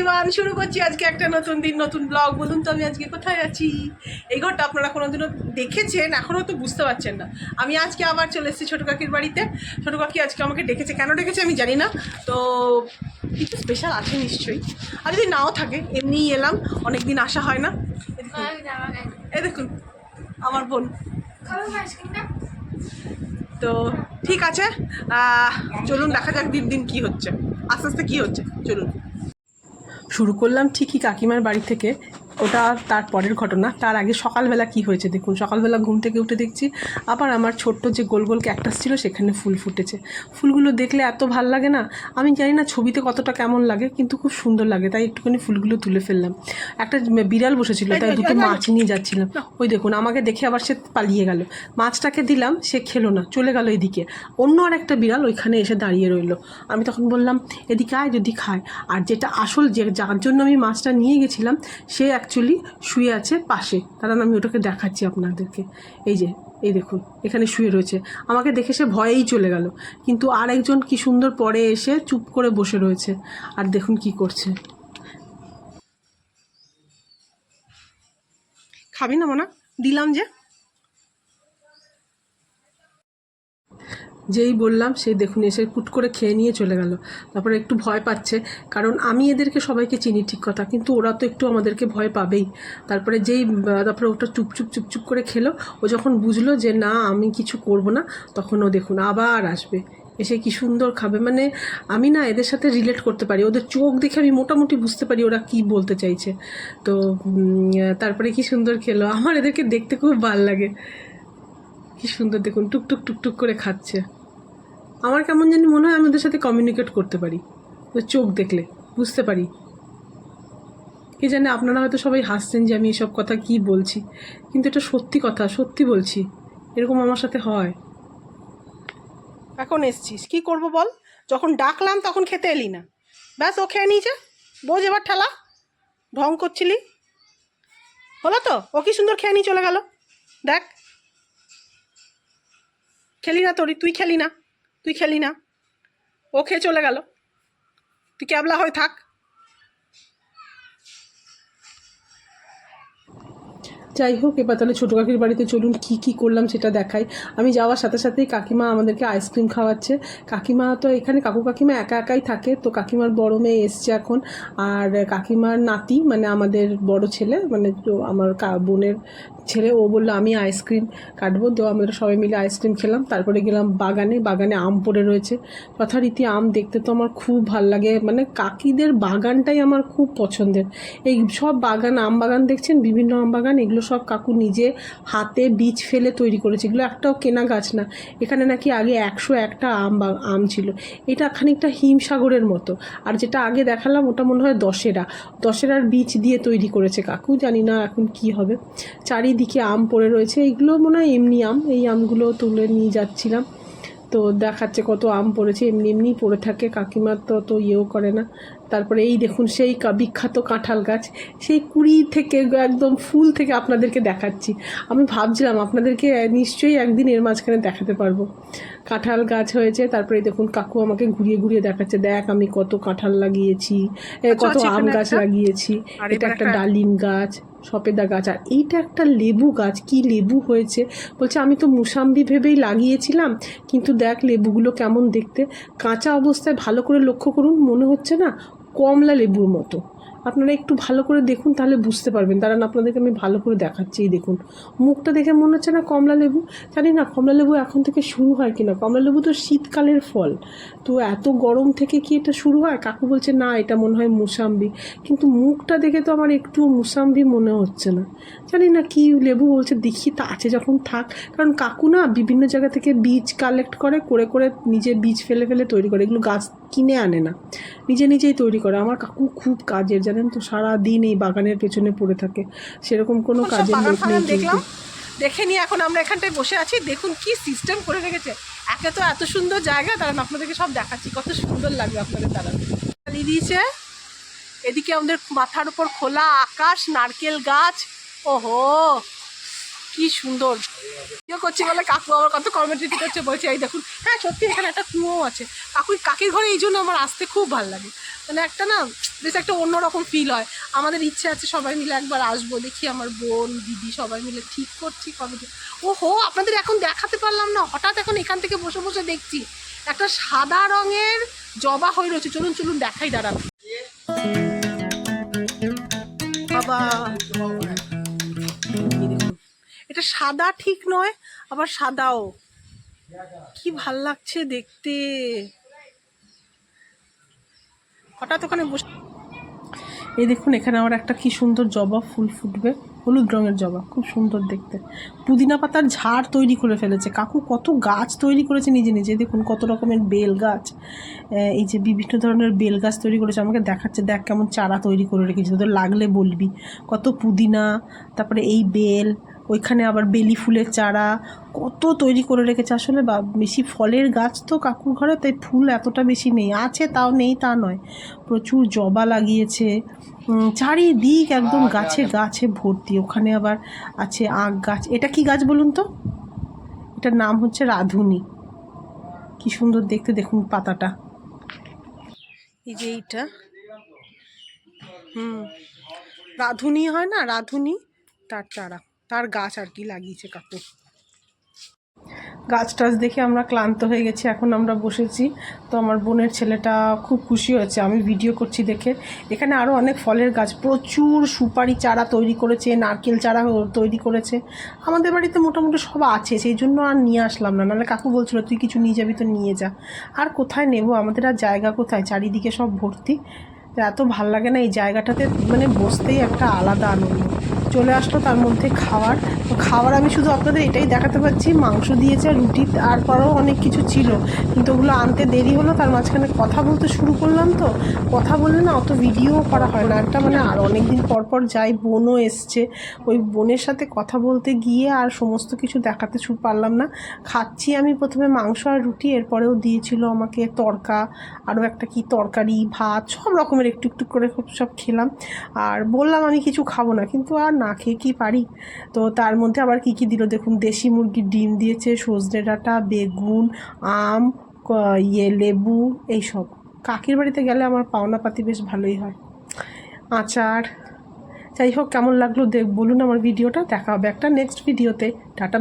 Everyone, শুরু করছি আজকে একটা নতুন দিন, নতুন ব্লগ। বলুন তো আমি আজকে কোথায় আছি? এই ঘরটা আপনারা কোনোদিনও দেখেছেন, এখনও তো বুঝতে পারছেন না। আমি আজকে আবার চলে এসেছি ছোটো কাকির বাড়িতে। ছোটো কাকি আজকে আমাকে ডেকেছে, কেন ডেকেছে আমি জানি না। তো কিছু স্পেশাল আছে নিশ্চয়ই, আর যদি নাও থাকে এমনিই এলাম, অনেক দিন আসা হয় না। এই দেখুন আমার বোন। তো ঠিক আছে, চলুন দেখা যাক দিন দিন কী হচ্ছে, আস্তে আস্তে কী হচ্ছে। চলুন শুরু করলাম ঠিকই কাকিমার বাড়ি থেকে। ওটা তার পরের ঘটনা। তার আগে সকালবেলা কি হয়েছে দেখুন। সকালবেলা ঘুম থেকে উঠে দেখছি আবার আমার ছোট্ট যে গোল গোল ক্যাকটাস ছিল সেখানে ফুল ফুটেছে। ফুলগুলো দেখলে এত ভাল লাগে না, আমি জানি না ছবিতে কতটা কেমন লাগে, কিন্তু খুব সুন্দর লাগে, তাই একটুখানি ফুলগুলো তুলে ফেললাম। একটা বিড়াল বসেছিল, তাই দুটো মাছ নিয়ে যাচ্ছিলাম। ওই দেখুন আমাকে দেখে আবার সে পালিয়ে গেল। মাছটাকে দিলাম, সে খেলো না, চলে গেল এদিকে। অন্য আর একটা বিড়াল ওইখানে এসে দাঁড়িয়ে রইলো। আমি তখন বললাম এদিকে আয়, যদি খায়। আর যেটা আসল, যার জন্য আমি মাছটা নিয়ে গেছিলাম, সে অ্যাকচুয়ালি শুয়ে আছে পাশে। কারণ আমি ওটাকে দেখাচ্ছি আপনাদেরকে। এই যে এই দেখুন এখানে শুয়ে রয়েছে। আমাকে দেখে সে ভয়েই চলে গেল, কিন্তু আর একজন কি সুন্দর পরে এসে চুপ করে বসে রয়েছে। আর দেখুন কি করছে। খাবি না মোনা? দিলাম যে। যেই বললাম সেই দেখুন এসে কুট করে খেয়ে নিয়ে চলে গেল। তারপরে একটু ভয় পাচ্ছে, কারণ আমি এদেরকে সবাইকে চিনি ঠিক কথা, কিন্তু ওরা তো একটু আমাদেরকে ভয় পাবেই। তারপরে তারপরে ওটা চুপচুপ করে খেলো। ও যখন বুঝলো যে না আমি কিছু করব না, তখন ও দেখুন আবার আসবে, এসে কি সুন্দর খাবে। মানে আমি না এদের সাথে রিলেট করতে পারি, ওদের চোখ দেখে আমি মোটামুটি বুঝতে পারি ওরা কি বলতে চাইছে। তো তারপরে কি সুন্দর খেলো। আমার এদেরকে দেখতে খুব ভালো লাগে, কি সুন্দর দেখুন টুকটুক করে খাচ্ছে। আমার কেমন জানি মনে হয় আমি ওদের সাথে কমিউনিকেট করতে পারি, ওদের চোখ দেখলে বুঝতে পারি। কি জানে, আপনারা হয়তো সবাই হাসছেন যে আমি এসব কথা কি বলছি, কিন্তু এটা সত্যি কথা, সত্যি বলছি, এরকম আমার সাথে হয়। এখন এসছিস কি করব বল? যখন ডাকলাম তখন খেতে এলি না, ব্যাস ও খেয়ে নিয়েছে। বোঝ এবার ঠেলা, ঢং করছিলি, হলো তো? ও কি সুন্দর খেয়ে নিয়ে চলে গেল। দেখ, খেলি না তুই খেলি না, ও খেয়ে চলে গেল। তুই ক্যাবলা হয়ে থাক। যাই হোক, এবার তাহলে ছোটো কাকির বাড়িতে চলুন, কি করলাম সেটা দেখাই। আমি যাওয়ার সাথে সাথেই কাকিমা আমাদেরকে আইসক্রিম খাওয়াচ্ছে। কাকিমা তো এখানে কাকিমা একাই থাকে, তো কাকিমার বড় মেয়ে এসছে এখন। আর কাকিমার নাতি মানে আমাদের বড় ছেলে, মানে আমার বোনের ছেলে, ও বললো আমি আইসক্রিম কাটবো। তো আমরা সবাই মিলে আইসক্রিম খেলাম। তারপরে গেলাম বাগানে আম পড়ে রয়েছে। যথারীতি আম দেখতে তো আমার খুব ভাল লাগে, মানে কাকিদের বাগানটাই আমার খুব পছন্দের। এই সব বাগান, আম বাগান দেখছেন, বিভিন্ন আম বাগান, এগুলো সব কাকু নিজে হাতে বীজ ফেলে তৈরি করেছে। এগুলো একটাও কেনা গাছ না। এখানে নাকি আগে 101টা আম ছিল। এটা খানিকটা হিমসাগরের মতো। আর যেটা আগে দেখালাম ওটা মনে হয় দশেরার বীজ দিয়ে তৈরি করেছে কাকু, জানি না এখন কি হবে। চারিদিকে আম পড়ে রয়েছে, এইগুলো মনে হয় এমনি আম। এই আমগুলো তুলে নিয়ে যাচ্ছিলাম, তো দেখাচ্ছে কত আম পড়েছে। এমনি পড়ে থাকে, কাকিমার তো ইয়েও করে না। তারপরে এই দেখুন সেই বিখ্যাত কাঁঠাল গাছ, সেই কুড়ি থেকে একদম ফুল থেকে আপনাদেরকে দেখাচ্ছি। আমি ভাবছিলাম আপনাদেরকে নিশ্চয়ই একদিন এর মাঝখানে দেখাতে পারবো। কাঁঠাল গাছ হয়েছে। তারপরে দেখুন কাকু আমাকে ঘুরিয়ে দেখাচ্ছে, দেখ আমি কত কাঁঠাল লাগিয়েছি, কত আম গাছ লাগিয়েছি। এটা একটা ডালিম গাছ, সপেদা গাছ, আর এইটা একটা লেবু গাছ। কি লেবু হয়েছে! বলছে আমি তো মুসাম্বি ভেবেই লাগিয়েছিলাম, কিন্তু দেখ লেবুগুলো কেমন দেখতে। কাঁচা অবস্থায় ভালো করে লক্ষ্য করুন, মনে হচ্ছে না কমলা লেবুর মতো। আপনারা একটু ভালো করে দেখুন, তাহলে বুঝতে পারবেন। দাঁড়ান আপনাদেরকে আমি ভালো করে দেখাচ্ছি। এই দেখুন মুখটা দেখে মনে হচ্ছে না কমলা লেবু? জানি না কমলা লেবু এখন থেকে শুরু হয় কিনা। কমলা লেবু তো শীতকালের ফল, তো এত গরম থেকে কি এটা শুরু হয়? কাকু বলছে না এটা মনে হয় মুসাম্বি, কিন্তু মুখটা দেখে তো আমার একটু মুসাম্বি মনে হচ্ছে না। জানি না কি লেবু বলছে, দেখি তা আছে যখন থাক। কারণ কাকু না বিভিন্ন জায়গা থেকে বীজ কালেক্ট করে নিজে বীজ ফেলে তৈরি করে, এগুলো গাছ কিনে আনে না, নিজেই তৈরি করে। আমার কাকু খুব কাজের, জানেন তো, সারা দিন এই বাগানের পেছনে পড়ে থাকে, সেরকম কোনো কাজের লোক নেই। দেখলাম, দেখে নিয়ে এখন আমরা এখানটায় বসে আছি। দেখুন কি সিস্টেম করে রেখেছে, এত সুন্দর জায়গা। দাঁড়ান আপনাদেরকে সব দেখাচ্ছি, কত সুন্দর লাগবে আপনাদের। দাঁড়ান দিয়ে দিয়েছে, এদিকে আমাদের মাথার উপর খোলা আকাশ, নারকেল গাছ, ওহো কি সুন্দর ইয়ে করছি বলে কাকু আমার কত কমেন্ট্রি করছে, বলছে এই দেখুন হ্যাঁ সত্যি এখানে একটা কুয়োও আছে। কাকির ঘরে এই জন্য আমার আসতে খুব ভালো লাগে, মানে একটা না বেশ একটা অন্যরকম ফিল হয়। আমাদের ইচ্ছে আছে সবাই মিলে একবার আসবো, দেখি আমার বোন দিদি সবাই মিলে ঠিক করছি কবে। ও হো, আপনাদের এখন দেখাতে পারলাম না, হঠাৎ এখন এখান থেকে বসে বসে দেখছি একটা সাদা রঙের জবা হয়ে রয়েছে। চলুন চলুন দেখাই, দাঁড়ান বাবা। এটা সাদা ঠিক নয়, আবার সাদাও, কি ভাল লাগছে দেখতে। হঠাৎ ওখানে বসে এই দেখুন, এখানে আমার একটা কি সুন্দর জবা ফুল ফুটবে, হলুদ রঙের জবা, খুব সুন্দর দেখতে। পুদিনা পাতার ঝাড় তৈরি করে ফেলেছে কাকু, কত গাছ তৈরি করেছে নিজে নিজে। দেখুন কত রকমের বেল গাছ, এই যে বিভিন্ন ধরনের বেল গাছ তৈরি করেছে, আমাকে দেখাচ্ছে দেখ কেমন চারা তৈরি করে রেখেছে, তোদের লাগলে বলবি। কত পুদিনা, তারপরে এই বেল, ওইখানে আবার বেলি ফুলের চারা, কত তৈরি করে রেখেছে। আসলে বেশি ফলের গাছ তো কাকুর ঘরে, তাই ফুল এতটা বেশি নেই, আছে তাও নেই তা নয়, প্রচুর জবা লাগিয়েছে চারিদিক একদম গাছে গাছে ভর্তি। ওখানে আবার আছে আখ গাছ। এটা কি গাছ বলুন তো? এটার নাম হচ্ছে রাধুনি, কি সুন্দর দেখতে, দেখুন পাতাটা। এই যে এইটা রাধুনি হয় না, রাধুনি, তার চারা, তার গাছ আর কি লাগিয়েছে কাকু। গাছ টাছ দেখে আমরা ক্লান্ত হয়ে গেছি, এখন আমরা বসেছি। তো আমার বোনের ছেলেটা খুব খুশি হয়েছে আমি ভিডিও করছি দেখে। এখানে আরও অনেক ফলের গাছ, প্রচুর সুপারি চারা তৈরি করেছে, নারকেল চারা তৈরি করেছে। আমাদের বাড়িতে মোটামুটি সব আছে, সেই জন্য আর নিয়ে আসলাম না, নাহলে কাকু বলছিল তুই কিছু নিয়ে যাবি তো নিয়ে যা। আর কোথায় নেব, আমাদের আর জায়গা কোথায়, চারিদিকে সব ভর্তি। এত ভাল লাগে না এই জায়গাটাতে, মানে বসতেই একটা আলাদা আনন্দ চলে আসলো। তার মধ্যে খাবার, তো খাবার আমি শুধু আপনাদের এটাই দেখাতে পাচ্ছি, মাংস দিয়েছে, রুটি, তারপরেও অনেক কিছু ছিল, কিন্তু ওগুলো আনতে দেরি হলো। তার মাঝখানে কথা বলতে শুরু করলাম, তো কথা বললে না অত ভিডিও করা হয় না একটা, মানে আর অনেক দিন পর পর যাই, বোনও এসছে, ওই বোনের সাথে কথা বলতে গিয়ে আর সমস্ত কিছু দেখাতে পারলাম না। খাচ্ছি আমি প্রথমে মাংস আর রুটি, এরপরেও দিয়েছিল আমাকে তড়কা, আরও একটা কি তরকারি, ভাত, সব রকমের একটু একটু করে সব খেলাম। আর বললাম আমি কিছু খাবো না, কিন্তু আর না খেয়ে কি পারি। তো তার মধ্যে আবার কি কি দিল দেখুন, দেশি মুরগির ডিম দিয়েছে, সজনে ডাঁটা, বেগুন, আম, লেবু, এইসব। কাকির বাড়িতে গেলে আমার পাওনা পাতি বেশ ভালোই হয়, আচার। যাই হোক, কেমন লাগলো বলুন আমার ভিডিওটা। দেখা হবে একটা নেক্সট ভিডিওতে। টাটা।